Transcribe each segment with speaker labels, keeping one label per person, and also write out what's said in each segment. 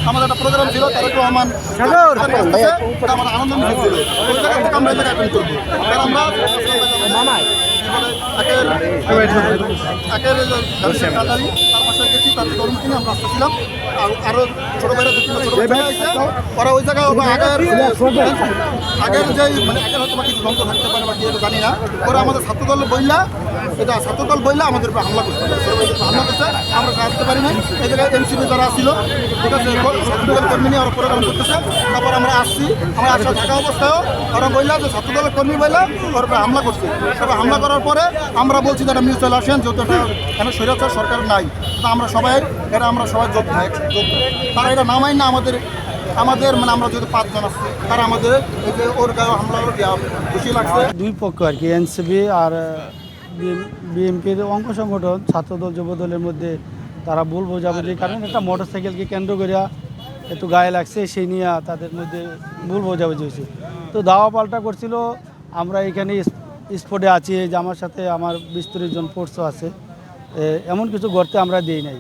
Speaker 1: আমাদের একটা প্রোগ্রাম ছিল তারেক রহমান আমার আনন্দ মিছিল ছিল ওই জায়গা থেকে আমরা এটা অ্যাটেন্ড করবো আর আমরা কাটারি তার পাশে গেছি তার তরুণ কিনে আমরা আসতেছিলাম আর আরও ছোটো ভাইরা দু তিনটা ছোটো ভাই আছে ওরা ওই জায়গায় আগের যে মানে আগের হয়তো কিছু ধ্বংস থাকতে পারে বা কি এটা জানি না ওরা আমাদের ছাত্রদল বইলা এটা ছাত্রদল বইলা আমাদের উপরে হামলা করছে হামলা করছে আমরা আসতে পারি না এই জায়গায় এনসিপি যারা আসছিল ঠিক আছে ছাত্রদলের কর্মী নিয়ে ওরা প্রোগ্রাম করতেছে তারপর আমরা আসছি আমরা আসা থাকা অবস্থায়ও ওরা বললা যে ছাত্রদলের কর্মী বললা ওর উপরে হামলা করছে তারপর হামলা করার পরে আমরা বলছি যে এটা মিউচুয়াল আসেন যেহেতু এটা এখানে স্বৈরাচার সরকার নাই তা আমরা সবাই যোগ্য তারা এটা নামাই না আমাদের মানে আমরা যদি 5 জন আসছি তারা আমাদের এই যে ওর গায়ে হামলা খুশি লাগছে
Speaker 2: দুই পক্ষ আর কি এনসিপি আর বিএনপির অঙ্গ সংগঠন ছাত্রদল যুবদলের মধ্যে তারা ভুল বোঝাবুঝির কারণে একটা মোটরসাইকেলকে কেন্দ্র করে একটু গায়ে লাগছে সেই নিয়ে তাদের মধ্যে ভুল বোঝাবুঝি হয়েছে তো দাওয়া পাল্টা করছিল আমরা এখানে স্পটে আছি যে আমার সাথে আমার 20-30 জন ফোর্সও আছে এমন কিছু করতে আমরা দিই নাই।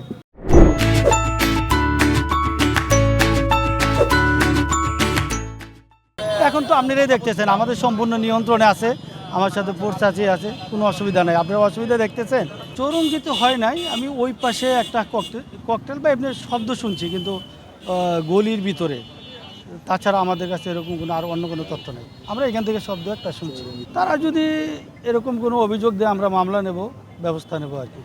Speaker 2: এখন তো আপনারাই দেখতেছেন আমাদের সম্পূর্ণ নিয়ন্ত্রণে আছে, আমার সাথে ফোর্স আছে কোনো অসুবিধা নাই। আপনারা অসুবিধা দেখতেছেন চরমজিত হয় নাই, আমি ওই পাশে একটা ককটেল বা এমনি শব্দ শুনছি কিন্তু গলির ভিতরে, তাছাড়া আমাদের কাছে এরকম কোনো আর অন্য কোনো তথ্য নেই। আমরা এখান থেকে শব্দ একটা শুনছি, তারা যদি এরকম কোনো অভিযোগ দেয় আমরা মামলা নেব, ব্যবস্থা নেব আর কি।